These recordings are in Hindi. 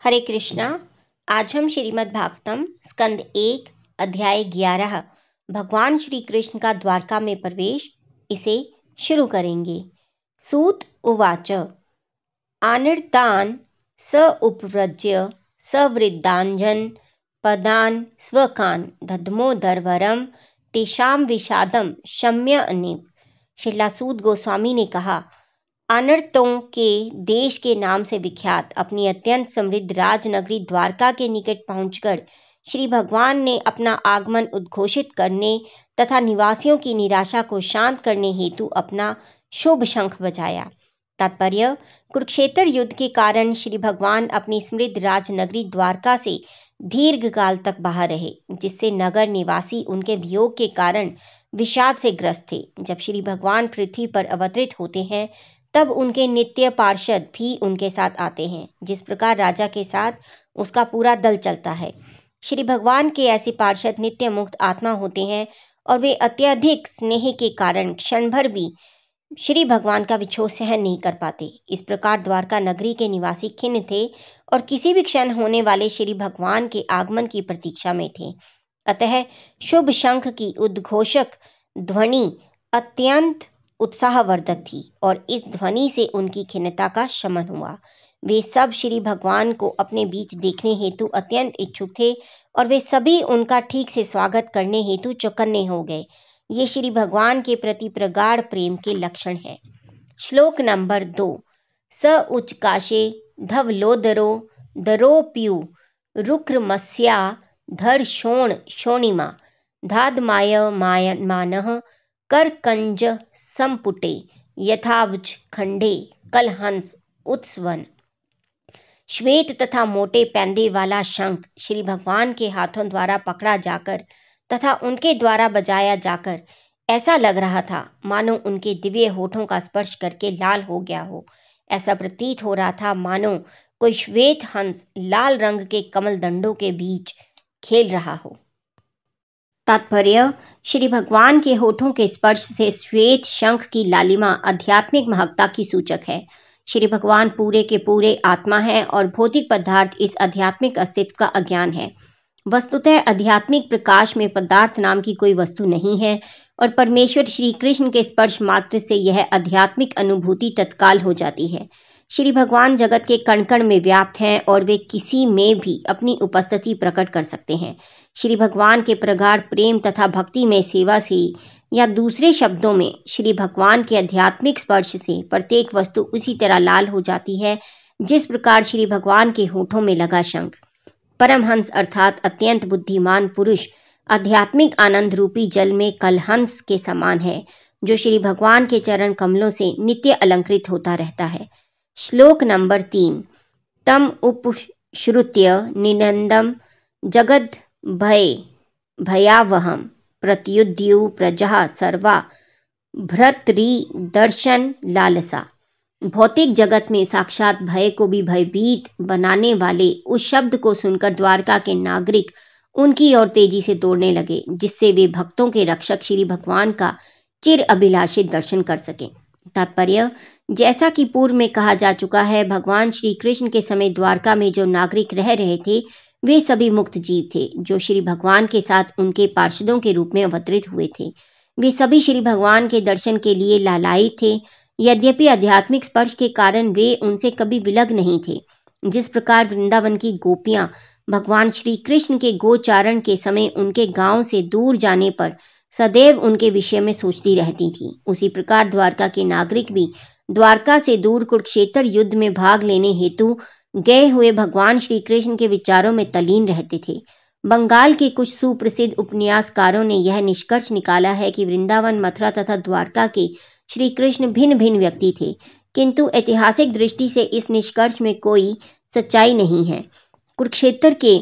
हरे कृष्णा। आज हम श्रीमद् भागवतम स्कंद 1 अध्याय 11 भगवान श्री कृष्ण का द्वारका में प्रवेश इसे शुरू करेंगे। सूत उवाच आनिर्तान स उपव्रज्य सवृद्धांजन पदान स्वकान दधमोदरवरम तेषाम विषादम शम्य अनिव। श्रीला सूत गोस्वामी ने कहा, अनर्तों के देश के नाम से विख्यात अपनी अत्यंत समृद्ध राजनगरी द्वारका के निकट पहुंचकर श्री भगवान ने अपना आगमन उद्घोषित करने तथा निवासियों की निराशा को शांत करने हेतु अपना शुभ शंख बजाया। तात्पर्य, कुरुक्षेत्र युद्ध के कारण श्री भगवान अपनी समृद्ध राजनगरी द्वारका से दीर्घ काल तक बाहर रहे, जिससे नगर निवासी उनके वियोग के कारण विषाद से ग्रस्त थे। जब श्री भगवान पृथ्वी पर अवतरित होते हैं तब उनके नित्य पार्षद भी उनके साथ आते हैं, जिस प्रकार राजा के साथ उसका पूरा दल चलता है। श्री भगवान के ऐसे पार्षद नित्य मुक्त आत्मा होते हैं और वे अत्यधिक स्नेह के कारण क्षण भर भी श्री भगवान का विछोह सहन नहीं कर पाते। इस प्रकार द्वारका नगरी के निवासी खिन्न थे और किसी भी क्षण होने वाले श्री भगवान के आगमन की प्रतीक्षा में थे। अतः शुभ शंख की उद्घोषक ध्वनि अत्यंत उत्साहवर्धक थी और इस ध्वनि से उनकी खिन्नता का शमन हुआ। वे सब श्री भगवान को अपने बीच देखने हेतु अत्यंत इच्छुक थे और वे सभी उनका ठीक से स्वागत करने हेतु चौकन्ने हो गए। ये श्री भगवान के प्रति प्रगाढ़ प्रेम के लक्षण है। श्लोक नंबर 2। स उच्काशे धवलोदरो दरोप्यु रुक्रमस्या धर शोण शोणिमा धादमाय मानः करकंज संपुटे यथावच खंडे कलहंस उत्सवन। श्वेत तथा मोटे पैंदे वाला शंख श्री भगवान के हाथों द्वारा पकड़ा जाकर तथा उनके द्वारा बजाया जाकर ऐसा लग रहा था मानो उनके दिव्य होठों का स्पर्श करके लाल हो गया हो। ऐसा प्रतीत हो रहा था मानो कोई श्वेत हंस लाल रंग के कमल दंडों के बीच खेल रहा हो। तात्पर्य, श्री भगवान के होठों के स्पर्श से श्वेत शंख की लालिमा आध्यात्मिक महत्ता की सूचक है। श्री भगवान पूरे के पूरे आत्मा है और भौतिक पदार्थ इस आध्यात्मिक अस्तित्व का अज्ञान है। वस्तुतः आध्यात्मिक प्रकाश में पदार्थ नाम की कोई वस्तु नहीं है और परमेश्वर श्री कृष्ण के स्पर्श मात्र से यह आध्यात्मिक अनुभूति तत्काल हो जाती है। श्री भगवान जगत के कण कण में व्याप्त हैं और वे किसी में भी अपनी उपस्थिति प्रकट कर सकते हैं। श्री भगवान के प्रगाढ़ प्रेम तथा भक्ति में सेवा से, या दूसरे शब्दों में श्री भगवान के आध्यात्मिक स्पर्श से प्रत्येक वस्तु उसी तरह लाल हो जाती है जिस प्रकार श्री भगवान के होठों में लगा शंख। परमहंस अर्थात अत्यंत बुद्धिमान पुरुष आध्यात्मिक आनंद रूपी जल में कलहंस के समान है, जो श्री भगवान के चरण कमलों से नित्य अलंकृत होता रहता है। श्लोक नंबर 3। तम उपश्रुत्य निनंदम जगद भय भयावहम प्रत्युद्यु प्रजा सर्वा भ्रतरी दर्शन लालसा। भौतिक जगत में साक्षात भय को भी भयभीत बनाने वाले उस शब्द को सुनकर द्वारका के नागरिक उनकी ओर तेजी से दौड़ने लगे, जिससे वे भक्तों के रक्षक श्री भगवान का चिर अभिलाषित दर्शन कर सकें। तात्पर्य, जैसा कि पूर्व में कहा जा चुका है, भगवान श्री कृष्ण के समय द्वारका में जो नागरिक रह रहे थे वे सभी मुक्त जीव थे, जो श्री भगवान के साथ उनके पार्षदों के रूप में अवतरित हुए थे। वे सभी श्री भगवान के दर्शन के लिए लालायित थे। यद्यपि आध्यात्मिक स्पर्श के कारण वे उनसे कभी विलग नहीं थे। जिस प्रकार वृंदावन की गोपियां भगवान श्री कृष्ण के गोचारण के समय उनके गांव से दूर जाने पर सदैव उनके विषय में सोचती रहती थी, उसी प्रकार द्वारका के नागरिक भी द्वारका से दूर कुरुक्षेत्र युद्ध में भाग लेने हेतु गए हुए भगवान श्री कृष्ण के विचारों में तल्लीन रहते थे। बंगाल के कुछ सुप्रसिद्ध उपन्यासकारों ने यह निष्कर्ष निकाला है कि वृंदावन, मथुरा तथा द्वारका के श्री कृष्ण भिन्न भिन्न व्यक्ति थे, किंतु ऐतिहासिक दृष्टि से इस निष्कर्ष में कोई सच्चाई नहीं है। कुरुक्षेत्र के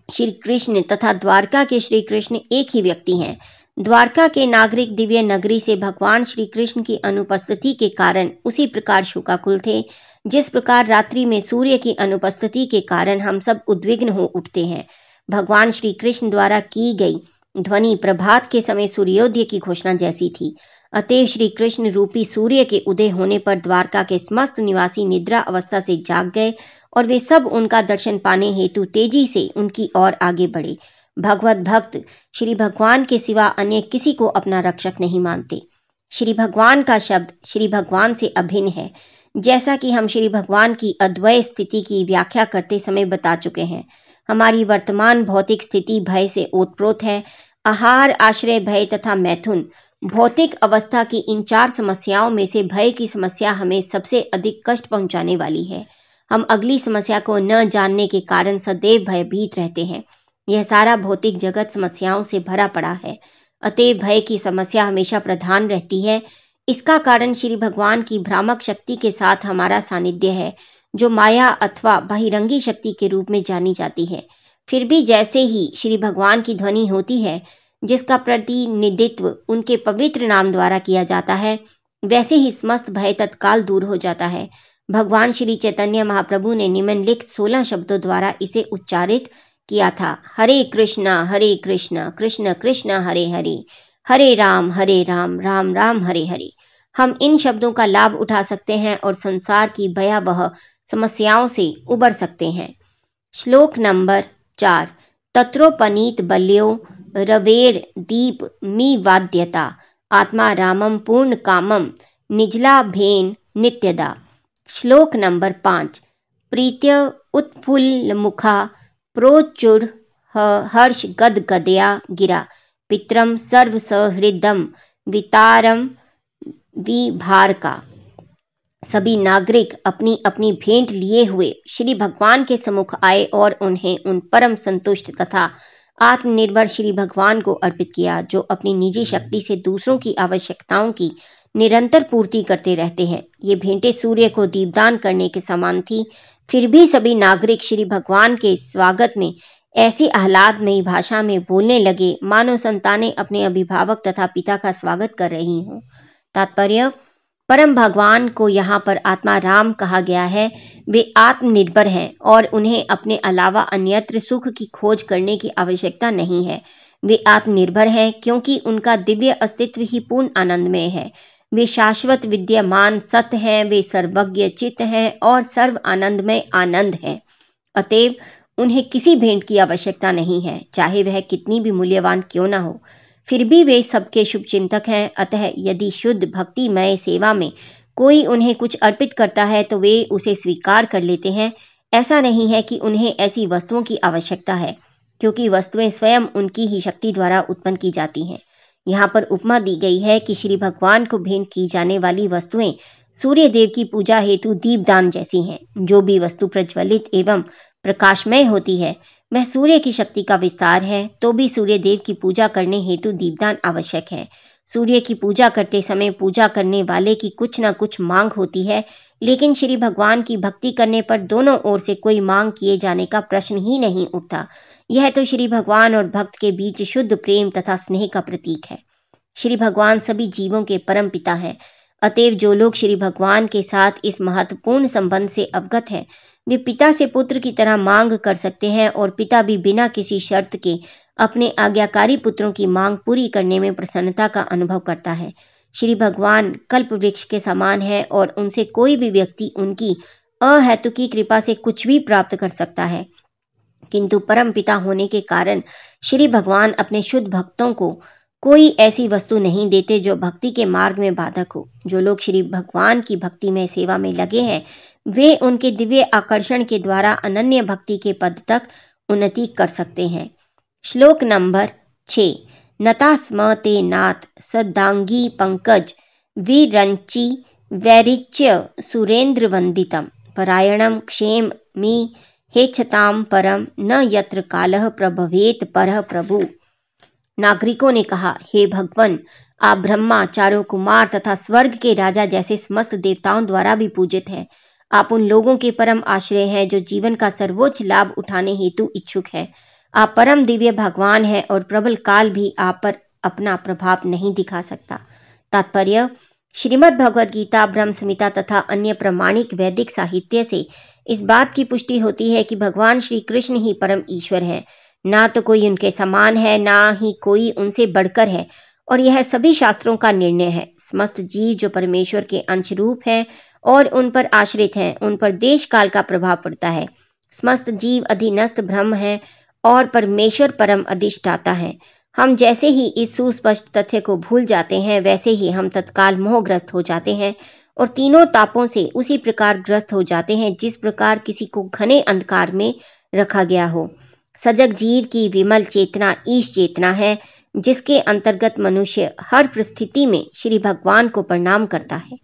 श्री कृष्ण तथा द्वारका के श्री कृष्ण एक ही व्यक्ति हैं। द्वारका के नागरिक दिव्य नगरी से भगवान श्री कृष्ण की अनुपस्थिति के कारण उसी प्रकार शोकाकुल थे, जिस प्रकार रात्रि में सूर्य की अनुपस्थिति के कारण हम सब उद्विग्न हो उठते हैं। भगवान श्री कृष्ण द्वारा की गई ध्वनि प्रभात के समय सूर्योदय की घोषणा जैसी थी। अतएव श्री कृष्ण रूपी सूर्य के उदय होने पर द्वारका के समस्त निवासी निद्रा अवस्था से जाग गए और वे सब उनका दर्शन पाने हेतु तेजी से उनकी ओर आगे बढ़े। भगवत भक्त श्री भगवान के सिवा अन्य किसी को अपना रक्षक नहीं मानते। श्री भगवान का शब्द श्री भगवान से अभिन्न है, जैसा कि हम श्री भगवान की अद्वैत स्थिति की व्याख्या करते समय बता चुके हैं। हमारी वर्तमान भौतिक स्थिति भय से ओतप्रोत है। आहार, आश्रय, भय तथा मैथुन भौतिक अवस्था की इन 4 समस्याओं में से भय की समस्या हमें सबसे अधिक कष्ट पहुंचाने वाली है। हम अगली समस्या को न जानने के कारण सदैव भयभीत रहते हैं। यह सारा भौतिक जगत समस्याओं से भरा पड़ा है, अतएव भय की समस्या हमेशा प्रधान रहती है। इसका कारण श्री भगवान की भ्रामक शक्ति के साथ हमारा सानिध्य है, जो माया अथवा बहिरंगी शक्ति के रूप में जानी जाती है। फिर भी जैसे ही श्री भगवान की ध्वनि होती है, जिसका प्रतिनिधित्व उनके पवित्र नाम द्वारा किया जाता है, वैसे ही समस्त भय तत्काल दूर हो जाता है। भगवान श्री चैतन्य महाप्रभु ने निम्नलिखित 16 शब्दों द्वारा इसे उच्चारित किया था। हरे कृष्ण कृष्ण कृष्ण हरे हरे, हरे राम राम राम हरे हरे। हम इन शब्दों का लाभ उठा सकते हैं और संसार की भयावह समस्याओं से उबर सकते हैं। श्लोक नंबर 4। तत्रोपनीत बल्यो रवेर दीप मी वाद्यता, आत्मा रामम पूर्ण कामम निजला भेन नित्यदा। श्लोक नंबर 5। प्रीत्य उत्फुल्ल मुखा प्रोचुर हर्ष गद गदया गिरा, पित्रम सर्व सहृदम वितारम विभार का। सभी नागरिक अपनी अपनी भेंट लिए हुए श्री भगवान के सम्मुख आए और उन्हें उन परम संतुष्ट तथा आत्मनिर्भर श्री भगवान को अर्पित किया, जो अपनी निजी शक्ति से दूसरों की आवश्यकताओं की निरंतर पूर्ति करते रहते हैं। ये भेंटें सूर्य को दीपदान करने के समान थी। फिर भी सभी नागरिक श्री भगवान के स्वागत में ऐसी आह्लादमयी भाषा में बोलने लगे मानो संतानें अपने अभिभावक तथा पिता का स्वागत कर रही हों। तात्पर्य: परम भगवान को यहाँ पर आत्मा राम कहा गया है। वे आत्मनिर्भर हैं और उन्हें अपने अलावा अन्यत्र सुख की खोज करने की आवश्यकता नहीं है। वे आत्मनिर्भर हैं क्योंकि उनका दिव्य अस्तित्व ही पूर्ण आनंदमय है। वे शाश्वत विद्यमान सत्य हैं, वे सर्वज्ञ चित्त हैं और सर्व आनंदमय आनंद हैं। अतएव उन्हें किसी भेंट की आवश्यकता नहीं है, चाहे वह कितनी भी मूल्यवान क्यों न हो। फिर भी वे सबके शुभचिंतक हैं। अतः यदि शुद्ध भक्तिमय सेवा में कोई उन्हें कुछ अर्पित करता है तो वे उसे स्वीकार कर लेते हैं। ऐसा नहीं है कि उन्हें ऐसी वस्तुओं की आवश्यकता है, क्योंकि वस्तुएं स्वयं उनकी ही शक्ति द्वारा उत्पन्न की जाती हैं। यहाँ पर उपमा दी गई है कि श्री भगवान को भेंट की जाने वाली वस्तुएं सूर्य देव की पूजा हेतु दीपदान जैसी हैं। जो भी वस्तु प्रज्वलित एवं प्रकाशमय होती है वह सूर्य की शक्ति का विस्तार है। तो भी सूर्य देव की पूजा करने हेतु दीपदान आवश्यक है। सूर्य की पूजा करते समय पूजा करने वाले की कुछ न कुछ मांग होती है, लेकिन श्री भगवान की भक्ति करने पर दोनों ओर से कोई मांग किए जाने का प्रश्न ही नहीं उठता। यह तो श्री भगवान और भक्त के बीच शुद्ध प्रेम तथा स्नेह का प्रतीक है। श्री भगवान सभी जीवों के परम पिता हैं। अतएव जो लोग श्री भगवान के साथ इस महत्वपूर्ण संबंध से अवगत हैं, वे पिता से पुत्र की तरह मांग कर सकते हैं और पिता भी बिना किसी शर्त के अपने आज्ञाकारी पुत्रों की मांग पूरी करने में प्रसन्नता का अनुभव करता है। श्री भगवान कल्प वृक्ष के समान है और उनसे कोई भी व्यक्ति उनकी अहेतुकी कृपा से कुछ भी प्राप्त कर सकता है, किंतु परम पिता होने के कारण श्री भगवान अपने शुद्ध भक्तों को कोई ऐसी वस्तु नहीं देते जो भक्ति के मार्ग में बाधक हो। जो लोग श्री भगवान की भक्ति में सेवा में लगे हैं, वे उनके दिव्य आकर्षण के द्वारा अनन्य भक्ति के पद तक उन्नति कर सकते हैं। श्लोक नंबर 6। नता स्म ते नाथ सदांगी पंकज विरंची वैरिच्य सुरेंद्र वंदितम, परायणम क्षेम मी हेच्छताम परम न यत्र कालः प्रभवेत परः प्रभु। नागरिकों ने कहा, हे भगवान, आप ब्रह्मा, चारों कुमार तथा स्वर्ग के राजा जैसे समस्त देवताओं द्वारा भी पूजित हैं। आप उन लोगों के परम आश्रय हैं जो जीवन का सर्वोच्च लाभ उठाने हेतु इच्छुक है। आप परम दिव्य भगवान हैं और प्रबल काल भी आप पर अपना प्रभाव नहीं दिखा सकता। तात्पर्य: श्रीमद् भगवद गीता, ब्रह्म संहिता तथा अन्य प्रमाणिक वैदिक साहित्य से इस बात की पुष्टि होती है कि भगवान श्री कृष्ण ही परम ईश्वर है। ना तो कोई उनके समान है, ना ही कोई उनसे बढ़कर है और यह सभी शास्त्रों का निर्णय है। समस्त जीव जो परमेश्वर के अंश रूप हैं और उन पर आश्रित हैं, उन पर देश काल का प्रभाव पड़ता है। समस्त जीव अधीनस्थ ब्रह्म है और परमेश्वर परम अधिष्ठाता है। हम जैसे ही इस सुस्पष्ट तथ्य को भूल जाते हैं, वैसे ही हम तत्काल मोहग्रस्त हो जाते हैं और तीनों तापों से उसी प्रकार ग्रस्त हो जाते हैं जिस प्रकार किसी को घने अंधकार में रखा गया हो। सजग जीव की विमल चेतना ईश चेतना है, जिसके अंतर्गत मनुष्य हर परिस्थिति में श्री भगवान को प्रणाम करता है।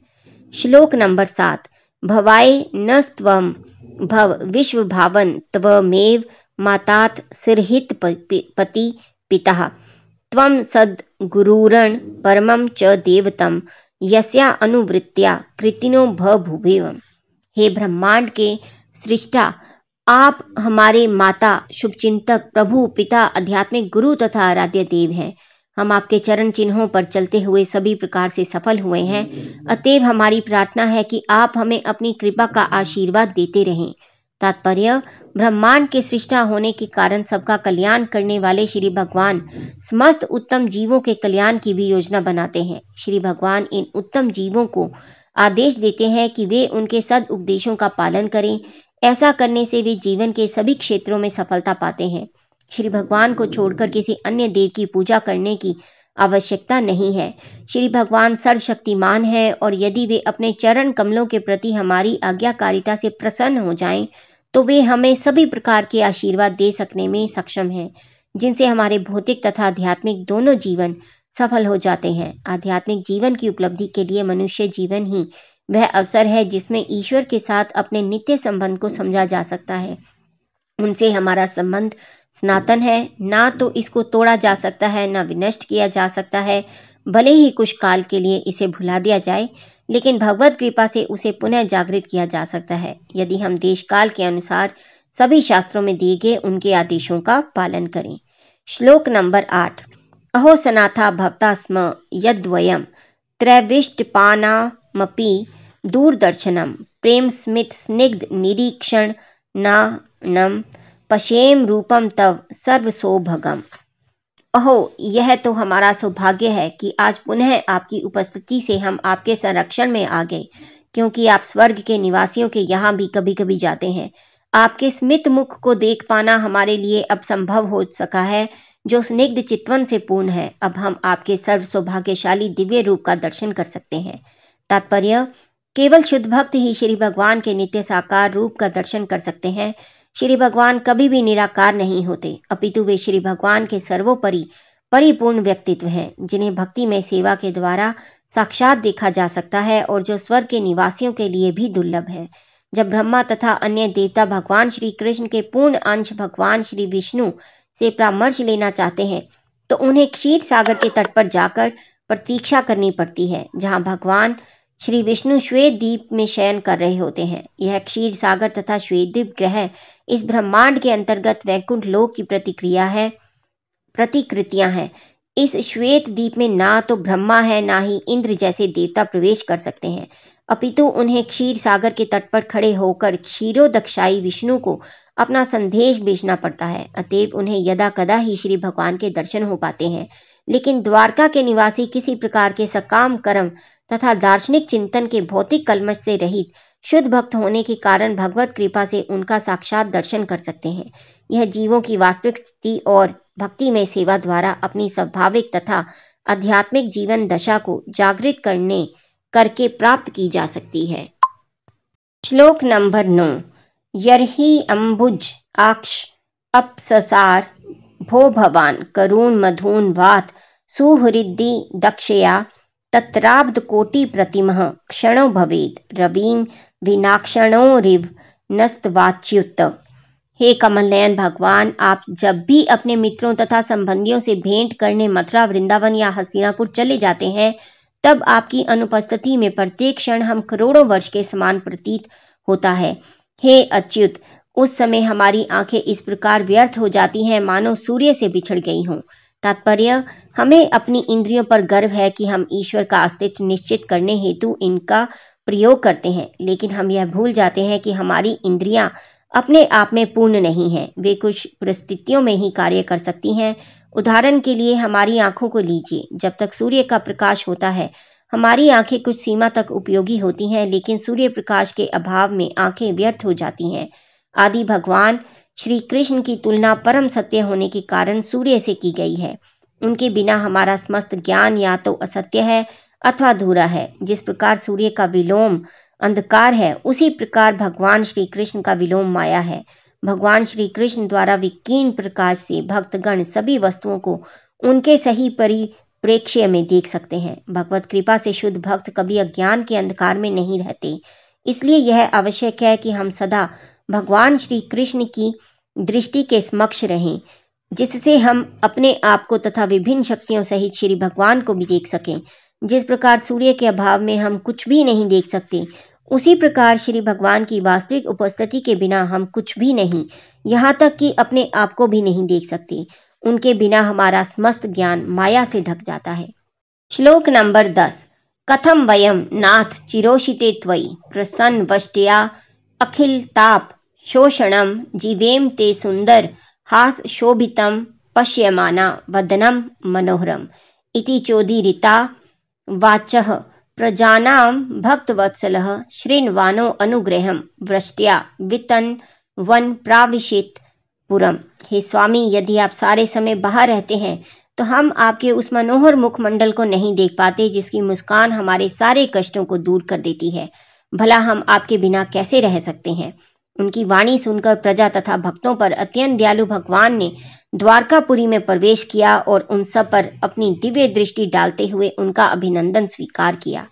श्लोक नंबर 7। भवाय नस्त्वं भव विश्व भावन त्वमेव मातात सिरहित पति पिता त्वं सद गुरुरण परमं च देवतम यस्या अनुवृत्त्या कृतिनो भूभुवम्। हे ब्रह्मांड के सृष्टा, आप हमारे माता, शुभचिंतक, प्रभु, पिता, आध्यात्मिक गुरु तथा आराध्य देव हैं। हम आपके चरण चिन्हों पर चलते हुए सभी प्रकार से सफल हुए हैं। अतएव हमारी प्रार्थना है कि आप हमें अपनी कृपा का आशीर्वाद देते रहें। तात्पर्य: ब्रह्मांड के सृष्टा होने के कारण सबका कल्याण करने वाले श्री भगवान समस्त उत्तम जीवों के कल्याण की भी योजना बनाते हैं। श्री भगवान इन उत्तम जीवों को आदेश देते हैं कि वे उनके सद उपदेशों का पालन करें। ऐसा करने से वे जीवन के सभी क्षेत्रों में सफलता पाते हैं। श्री भगवान को छोड़कर किसी अन्य देव की पूजा करने की आवश्यकता नहीं है। श्री भगवान सर्वशक्तिमान है और यदि वे अपने चरण कमलों के प्रति हमारी आज्ञाकारिता से प्रसन्न हो जाएं, तो वे हमें सभी प्रकार के आशीर्वाद दे सकने में सक्षम हैं, जिनसे हमारे भौतिक तथा आध्यात्मिक दोनों जीवन सफल हो जाते हैं। आध्यात्मिक जीवन की उपलब्धि के लिए मनुष्य जीवन ही वह अवसर है जिसमें ईश्वर के साथ अपने नित्य संबंध को समझा जा सकता है। उनसे हमारा संबंध सनातन है, ना तो इसको तोड़ा जा सकता है, ना विनष्ट किया जा सकता है। भले ही कुछ काल के लिए इसे भुला दिया जाए, लेकिन भगवत कृपा से उसे पुनः जागृत किया जा सकता है, यदि हम देश काल के अनुसार सभी शास्त्रों में दिए गए उनके आदेशों का पालन करें। श्लोक नंबर 8। अहो सनाथा भवता स्म यद्वयम् त्रैविष्टपानामपि दूरदर्शनम प्रेम स्मित स्निग्ध निरीक्षण नानम पश्येम रूपम तव सर्वसौभगम। अहो, यह तो हमारा सौभाग्य है कि आज पुनः आपकी उपस्थिति से हम आपके संरक्षण में आ गए, क्योंकि आप स्वर्ग के निवासियों के यहाँ भी कभी कभी जाते हैं। आपके स्मित मुख को देख पाना हमारे लिए अब संभव हो सका है, जो स्निग्ध चितवन से पूर्ण है। अब हम आपके सर्व सौभाग्यशाली दिव्य रूप का दर्शन कर सकते हैं। तात्पर्य: केवल शुद्ध भक्त ही श्री भगवान के नित्य साकार रूप का दर्शन कर सकते हैं। श्री भगवान कभी भी निराकार नहीं होते, अपितु वे श्री भगवान के सर्वोपरि परिपूर्ण व्यक्तित्व हैं, जिन्हें भक्ति में सेवा के द्वारा साक्षात देखा जा सकता है और जो स्वर्ग के निवासियों के लिए भी दुर्लभ है। जब ब्रह्मा तथा अन्य देवता भगवान श्री कृष्ण के पूर्ण अंश भगवान श्री विष्णु से परामर्श लेना चाहते हैं, तो उन्हें क्षीर सागर के तट पर जाकर प्रतीक्षा करनी पड़ती है, जहाँ भगवान श्री विष्णु श्वेत द्वीप में शयन कर रहे होते हैं। यह क्षीर सागर तथा श्वेत द्वीप ग्रह इस ब्रह्मांड के अंतर्गत वैकुंठ लोक की प्रतिकृतियां हैं। इस श्वेत द्वीप में ना तो ब्रह्मा है, ना ही इंद्र जैसे देवता प्रवेश कर सकते हैं, अपितु उन्हें क्षीर सागर के तट पर खड़े होकर क्षीरोदक्षाई विष्णु को अपना संदेश भेजना पड़ता है। अतएव उन्हें यदा कदा ही श्री भगवान के दर्शन हो पाते हैं। लेकिन द्वारका के निवासी किसी प्रकार के सकाम कर्म तथा दार्शनिक चिंतन के भौतिक कलमश से रहित शुद्ध भक्त होने के कारण भगवत कृपा से उनका साक्षात दर्शन कर सकते हैं। यह जीवों की वास्तविक स्थिति और भक्ति में सेवा द्वारा अपनी स्वाभाविक तथा आध्यात्मिक जीवन दशा को जागृत करके प्राप्त की जा सकती है। श्लोक नंबर 9। यर्हि अम्बुज आक्ष अपससार भो भवान करुण मधुन वात सुहृदि दक्षया तत्राब्द कोटि प्रतिमः क्षणो भवेद रवीं विनाक्षणो रिव नस्तवाच्युत। हे कमल नयन भगवान, आप जब भी अपने मित्रों तथा संबंधियों से भेंट करने मथुरा, वृंदावन या हस्तिनापुर चले जाते हैं, तब आपकी अनुपस्थिति में प्रत्येक क्षण हम करोड़ों वर्ष के समान प्रतीत होता है। हे अच्युत, उस समय हमारी आंखें इस प्रकार व्यर्थ हो जाती हैं मानो सूर्य से बिछड़ गई हों। तात्पर्य: हमें अपनी इंद्रियों पर गर्व है कि हम ईश्वर का अस्तित्व निश्चित करने हेतु इनका प्रयोग करते हैं, लेकिन हम यह भूल जाते हैं कि हमारी इंद्रियां अपने आप में पूर्ण नहीं है, वे कुछ परिस्थितियों में ही कार्य कर सकती हैं। उदाहरण के लिए हमारी आंखों को लीजिए, जब तक सूर्य का प्रकाश होता है हमारी आंखें कुछ सीमा तक उपयोगी होती हैं, लेकिन सूर्य प्रकाश के अभाव में आंखें व्यर्थ हो जाती हैं। आदि भगवान श्री कृष्ण की तुलना परम सत्य होने के कारण सूर्य से की गई है। उनके बिना हमारा समस्त ज्ञान या तो असत्य है अथवा अधूरा है। जिस प्रकार सूर्य का विलोम अंधकार है, उसी प्रकार भगवान श्री कृष्ण का विलोम माया है। भगवान श्री कृष्ण द्वारा विकीर्ण प्रकाश से भक्तगण सभी वस्तुओं को उनके सही परिप्रेक्ष्य में देख सकते हैं। भगवत कृपा से शुद्ध भक्त कभी अज्ञान के अंधकार में नहीं रहते। इसलिए यह आवश्यक है कि हम सदा भगवान श्री कृष्ण की दृष्टि के समक्ष रहें, जिससे हम अपने आप को तथा विभिन्न शक्तियों सहित श्री भगवान को भी देख सकें। जिस प्रकार सूर्य के अभाव में हम कुछ भी नहीं देख सकते, उसी प्रकार श्री भगवान की वास्तविक उपस्थिति के बिना हम कुछ भी नहीं, यहाँ तक कि अपने आप को भी नहीं देख सकते। उनके बिना हमारा समस्त ज्ञान माया से ढक जाता है। श्लोक नंबर 10। कथम वयम नाथ चिरोषिते त्वयि प्रसन्न वष्ट्या अखिल ताप शोषणम जीवेम ते सुंदर हास शोभितम पश्यमाना वदनम मनोहरम इति चोदीरिता वाचः प्रजानां भक्तवत्सलः श्रीन्वानो अनुग्रहं वृष्ट्या वितन वन प्राविशित पुरम। हे स्वामी, यदि आप सारे समय बाहर रहते हैं तो हम आपके उस मनोहर मुखमंडल को नहीं देख पाते जिसकी मुस्कान हमारे सारे कष्टों को दूर कर देती है। भला हम आपके बिना कैसे रह सकते हैं। उनकी वाणी सुनकर प्रजा तथा भक्तों पर अत्यंत दयालु भगवान ने द्वारकापुरी में प्रवेश किया और उन सब पर अपनी दिव्य दृष्टि डालते हुए उनका अभिनंदन स्वीकार किया।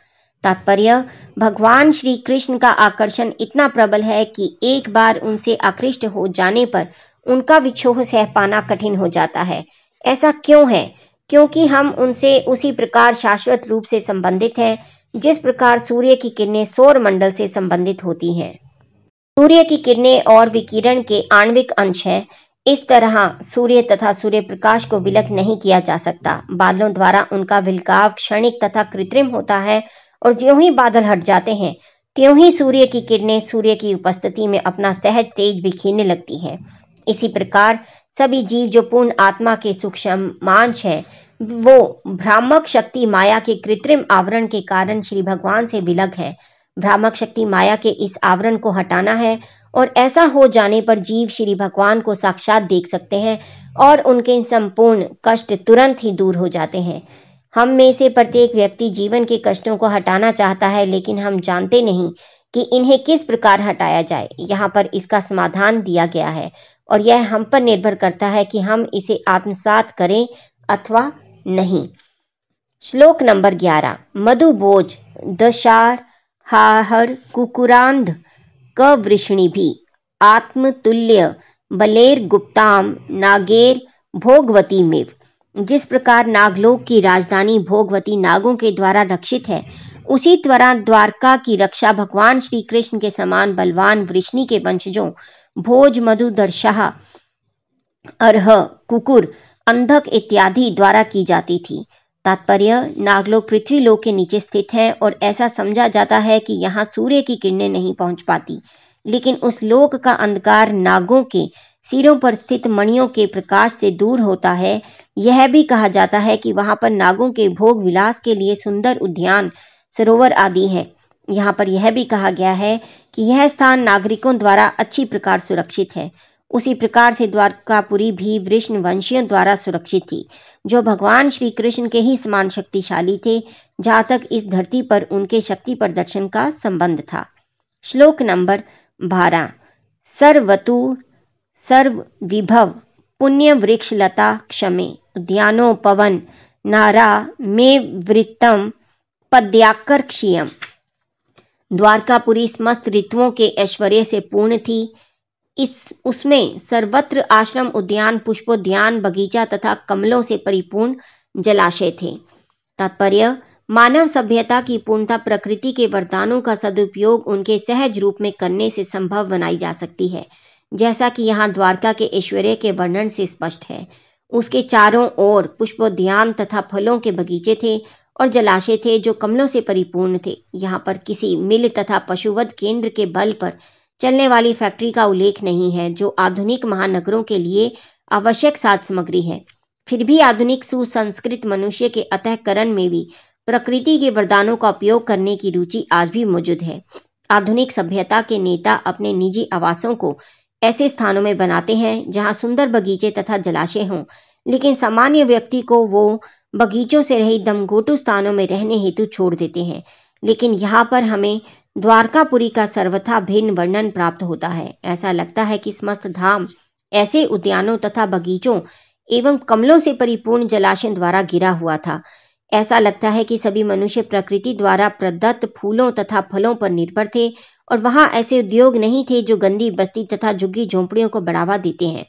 तात्पर्य, भगवान श्री कृष्ण का आकर्षण इतना प्रबल है कि एक बार उनसे आकृष्ट हो जाने पर उनका विछोह सह पाना कठिन हो जाता है। ऐसा क्यों है? क्योंकि हम उनसे उसी प्रकार शाश्वत रूप से संबंधित हैं जिस प्रकार सूर्य की किरणें सौर मंडल से संबंधित होती हैं। सूर्य की किरणें और विकिरण के आणविक अंश हैं। इस तरह सूर्य तथा सूर्य प्रकाश को विलग नहीं किया जा सकता। बादलों द्वारा उनका विलगाव क्षणिक तथा कृत्रिम होता है और ज्यों ही बादल हट जाते हैं त्यों ही सूर्य की किरणें सूर्य की उपस्थिति में अपना सहज तेज बिखेरने लगती हैं। इसी प्रकार सभी जीव जो पूर्ण आत्मा के सूक्ष्म मांस है, वो भ्रामक शक्ति माया के कृत्रिम आवरण के कारण श्री भगवान से विलग है। भ्रामक शक्ति माया के इस आवरण को हटाना है और ऐसा हो जाने पर जीव श्री भगवान को साक्षात देख सकते हैं और उनके संपूर्ण कष्ट तुरंत ही दूर हो जाते हैं। हम में से प्रत्येक व्यक्ति जीवन के कष्टों को हटाना चाहता है, लेकिन हम जानते नहीं कि इन्हें किस प्रकार हटाया जाए। यहाँ पर इसका समाधान दिया गया है और यह हम पर निर्भर करता है कि हम इसे आत्मसात करें अथवा नहीं। श्लोक नंबर 11। मधुभोज दशार हाहर कुकुरांध कवृषणिभि आत्मतुल्य बलेर गुप्ताम नागेर भोगवती मेव। जिस प्रकार नागलोक की राजधानी भोगवती नागों के द्वारा रक्षित है, उसी तरह द्वारका की रक्षा भगवान श्री कृष्ण के समान बलवान वृष्णि के वंशजों भोज मधुदर्शाह अर्ह कुकुर अंधक इत्यादि द्वारा की जाती थी। तात्पर्य, नागलोक पृथ्वी लोक के नीचे स्थित है और ऐसा समझा जाता है कि यहाँ सूर्य की किरणें नहीं पहुंच पाती, लेकिन उस लोक का अंधकार नागों के सिरों पर स्थित मणियों के प्रकाश से दूर होता है। यह भी कहा जाता है कि वहां पर नागों के भोग विलास के लिए सुंदर उद्यान सरोवर आदि हैं। यहाँ पर यह भी कहा गया है कि यह स्थान नागरिकों द्वारा अच्छी प्रकार सुरक्षित है। उसी प्रकार से द्वारकापुरी भी वृष्ण वंशियों द्वारा सुरक्षित थी, जो भगवान श्री कृष्ण के ही समान शक्तिशाली थे, जहाँ तक इस धरती पर उनके शक्ति प्रदर्शन का संबंध था। श्लोक नंबर 12। सर्वतु सर्व विभव पुण्य वृक्ष लता क्षमे उद्यानो पवन नारा मे वृत्तम पद्याकर्षीयम। द्वारकापुरी समस्त ऋतुओं के ऐश्वर्य से पूर्ण थी। उसमें सर्वत्र आश्रम, उद्यान, पुष्पोद्यान, बगीचा तथा कमलों से परिपूर्ण जलाशय थे। तात्पर्य, मानव सभ्यता की पूर्णता प्रकृति के वरदानों का सदुपयोग उनके सहज रूप में करने से संभव बनाई जा सकती है, जैसा कि यहाँ द्वारका के ऐश्वर्य के वर्णन से स्पष्ट है। उसके चारों ओर पुष्पोद्यान तथा फलों के बगीचे थे और जलाशय थे जो कमलों से परिपूर्ण थे। यहाँ पर किसी मिल तथा पशुवध केंद्र के बल पर चलने वाली फैक्ट्री का उल्लेख नहीं है, जो आधुनिक महानगरों के लिए आवश्यक साज सामग्री है। फिर भी आधुनिक सुसंस्कृत मनुष्य के अंतःकरण में भी प्रकृति के वरदानों का उपयोग करने की रुचि आज भी मौजूद है। आधुनिक सभ्यता के नेता अपने निजी आवासों को ऐसे स्थानों में बनाते हैं जहां सुंदर बगीचे तथा जलाशय हों, लेकिन सामान्य व्यक्ति को वो बगीचों से रहित दमघोटू स्थानों में रहने हेतु छोड़ देते हैं। लेकिन यहाँ पर हमें द्वारकापुरी का सर्वथा भिन्न वर्णन प्राप्त होता है। ऐसा लगता है कि समस्त धाम ऐसे उद्यानों तथा बगीचों एवं कमलों से परिपूर्ण जलाशयों द्वारा घिरा हुआ था। ऐसा लगता है कि सभी मनुष्य प्रकृति द्वारा प्रदत्त फूलों तथा फलों पर निर्भर थे और वहां ऐसे उद्योग नहीं थे जो गंदी बस्ती तथा झुग्गी झोंपड़ियों को बढ़ावा देते हैं।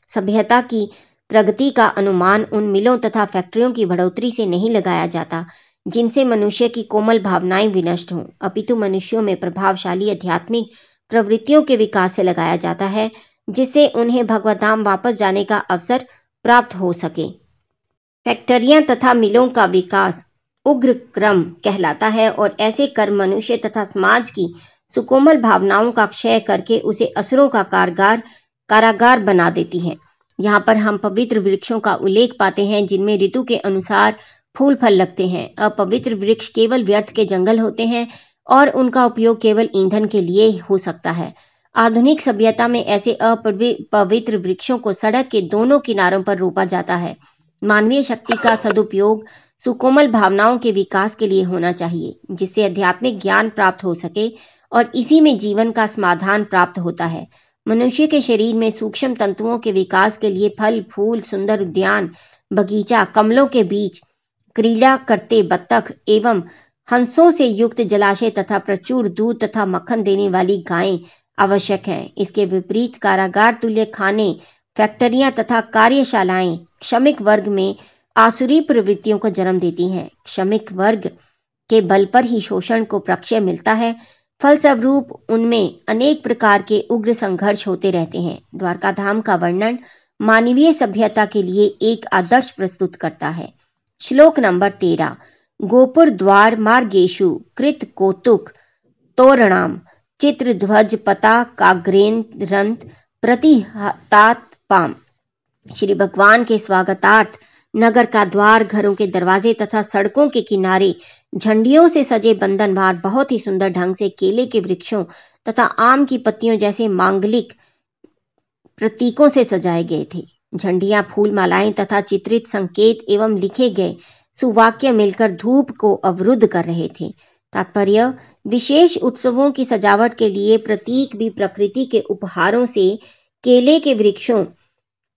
सभ्यता की प्रगति का अनुमान उन मिलों तथा फैक्ट्रियों की बढ़ोतरी से नहीं लगाया जाता जिनसे मनुष्य की कोमल भावनाएं विनष्ट हों, अपितु मनुष्यों में प्रभावशाली आध्यात्मिक प्रवृत्तियों के विकास से लगाया जाता है, जिससे उन्हें भगवत धाम वापस जाने का अवसर प्राप्त हो सके। फैक्ट्रियां तथा मिलों का विकास उग्र क्रम कहलाता है और ऐसे कर्म मनुष्य तथा समाज की सुकोमल भावनाओं का क्षय करके उसे असुरों का कारागार बना देती है। यहाँ पर हम पवित्र वृक्षों का उल्लेख पाते हैं जिनमें ऋतु के अनुसार फूल फल लगते हैं। अपवित्र वृक्ष केवल व्यर्थ के जंगल होते हैं और उनका उपयोग केवल ईंधन के लिए हो सकता है। आधुनिक सभ्यता में ऐसे अपवित्र वृक्षों को सड़क के दोनों किनारों पर रोपा जाता है। मानवीय शक्ति का सदुपयोग सुकोमल भावनाओं के विकास के लिए होना चाहिए, जिससे आध्यात्मिक ज्ञान प्राप्त हो सके और इसी में जीवन का समाधान प्राप्त होता है। मनुष्य के शरीर में सूक्ष्म तंतुओं के विकास के लिए फल फूल, सुंदर उद्यान, बगीचा, कमलों के बीच क्रीड़ा करते बत्तख एवं हंसों से युक्त जलाशय तथा प्रचुर दूध तथा मक्खन देने वाली गायें आवश्यक है। इसके विपरीत कारागार तुल्य खाने, फैक्ट्रियां तथा कार्यशालाएं श्रमिक वर्ग में आसुरी प्रवृत्तियों को जन्म देती हैं। श्रमिक वर्ग के बल पर ही शोषण को प्रत्यय मिलता है। फलस्वरूप उनमें अनेक प्रकार के उग्र संघर्ष होते रहते हैं। द्वारका धाम का वर्णन मानवीय सभ्यता के लिए एक आदर्श प्रस्तुत करता है। श्लोक नंबर 13। गोपुर द्वार मार्गेषु कृत कौतुक तोरणाम चित्र ध्वज पताकाग्रेंद्रंत प्रतिहतात्पाम। श्री भगवान के स्वागतार्थ नगर का द्वार, घरों के दरवाजे तथा सड़कों के किनारे झंडियों से सजे बंधनवार बहुत ही सुंदर ढंग से केले के वृक्षों तथा आम की पत्तियों जैसे मांगलिक प्रतीकों से सजाए गए थे। झंडियां, फूल मालाएं तथा चित्रित संकेत एवं लिखे गए सुवाक्य मिलकर धूप को अवरुद्ध कर रहे थे। तात्पर्य, विशेष उत्सवों की सजावट के लिए प्रतीक भी प्रकृति के उपहारों से केले के वृक्षों,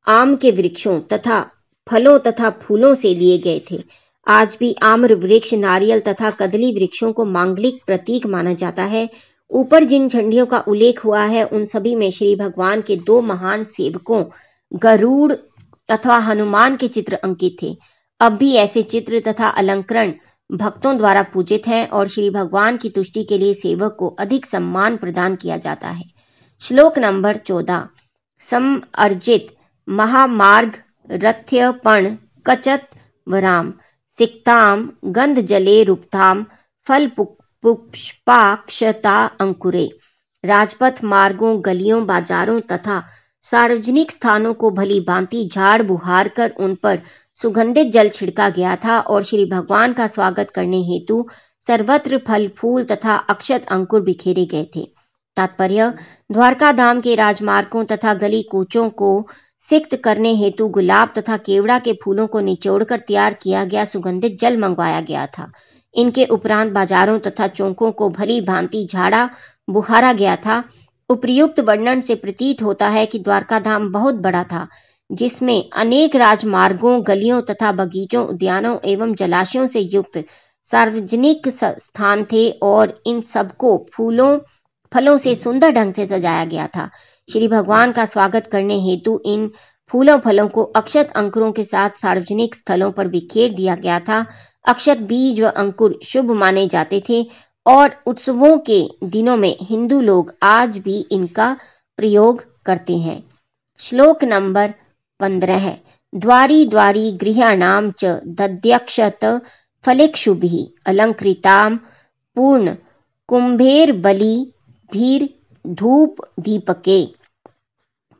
आम के वृक्षों तथा फलों तथा फूलों से लिए गए थे। आज भी आम्र वृक्ष, नारियल तथा कदली वृक्षों को मांगलिक प्रतीक माना जाता है। ऊपर जिन झंडियों का उल्लेख हुआ है उन सभी में श्री भगवान के दो महान सेवकों गरुड़ अथवा हनुमान के चित्र अंकित थे। अब भी ऐसे चित्र तथा अलंकरण भक्तों द्वारा पूजित हैं और श्री भगवान की तुष्टि के लिए सेवक को अधिक सम्मान प्रदान किया जाता है। श्लोक नंबर 14। सम अर्जित महामार्ग रथ्य पण कचत वराम सिक्ताम गंध जले रूपताम फल पुष्पाक्षता अंकुरे। राजपथ, मार्गों, गलियों, बाजारों तथा सार्वजनिक स्थानों को भली भांति झाड़ बुहार कर उन पर सुगंधित जल छिड़का गया था और श्री भगवान का स्वागत करने हेतु सर्वत्र फल फूल तथा अक्षत अंकुर बिखेरे गए थे। तात्पर्य, द्वारका धाम के राजमार्गों तथा गली कूचों को सिक्त करने हेतु गुलाब तथा केवड़ा के फूलों को निचोड़कर तैयार किया गया सुगंधित जल मंगवाया गया था। इनके उपरांत बाजारों तथा चौकों को भली भांति झाड़ा बुहारा गया था। उपर्युक्त वर्णन से प्रतीत होता है कि द्वारका धाम बहुत बड़ा था, जिसमें अनेक राजमार्गों, गलियों तथा बगीचों, उद्यानों एवं जलाशयों से युक्त सार्वजनिक स्थान थे और इन सबको फूलों फलों से सुंदर ढंग से सजाया गया था। श्री भगवान का स्वागत करने हेतु इन फूलों फलों को अक्षत अंकुरों के साथ सार्वजनिक स्थलों पर बिखेर दिया गया था। अक्षत बीज व अंकुर शुभ माने जाते थे और उत्सवों के दिनों में हिंदू लोग आज भी इनका प्रयोग करते हैं। श्लोक नंबर 15। द्वारी द्वारी गृहाणाम च दध्यक्षत फलेक्षुभिः अलंकृताम पूर्ण कुंभेर बलि धीर धूप दीपके।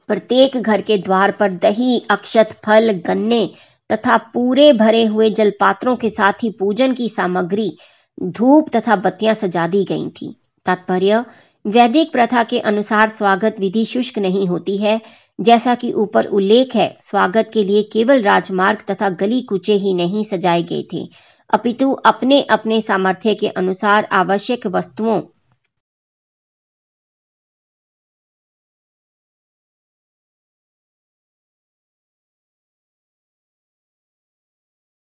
प्रत्येक घर के द्वार पर दही, अक्षत, फल, गन्ने तथा पूरे भरे हुए जलपात्रों के साथ ही पूजन की सामग्री, धूप तथा बत्तियां सजा दी गई थी। तात्पर्य: वैदिक प्रथा के अनुसार स्वागत विधि शुष्क नहीं होती है। जैसा कि ऊपर उल्लेख है, स्वागत के लिए केवल राजमार्ग तथा गली कूचे ही नहीं सजाए गए थे, अपितु अपने अपने सामर्थ्य के अनुसार आवश्यक वस्तुओं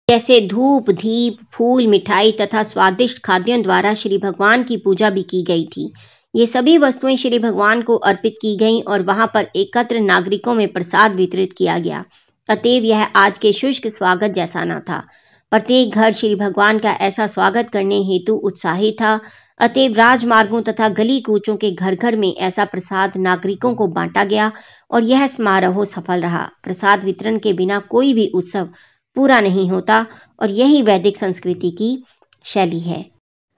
जैसे धूप, दीप, फूल, मिठाई तथा स्वादिष्ट खाद्यों द्वारा श्री भगवान की पूजा भी की गई थी। ये सभी वस्तुएं श्री भगवान को अर्पित की गईं और वहां पर एकत्र नागरिकों में प्रसाद वितरित किया गया। अतएव यह आज के शुष्क स्वागत जैसा न था। प्रत्येक घर श्री भगवान का ऐसा स्वागत करने हेतु उत्साही था। अतएव राजमार्गों तथा गली कूचों के घर घर में ऐसा प्रसाद नागरिकों को बांटा गया और यह समारोह सफल रहा। प्रसाद वितरण के बिना कोई भी उत्सव पूरा नहीं होता और यही वैदिक संस्कृति की शैली है।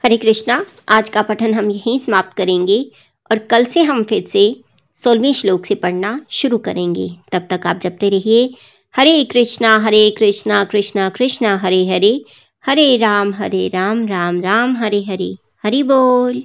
हरे कृष्णा। आज का पठन हम यहीं समाप्त करेंगे और कल से हम फिर से 16वें श्लोक से पढ़ना शुरू करेंगे। तब तक आप जपते रहिए हरे कृष्णा कृष्णा कृष्णा हरे हरे, हरे राम राम राम हरे हरे। हरि बोल।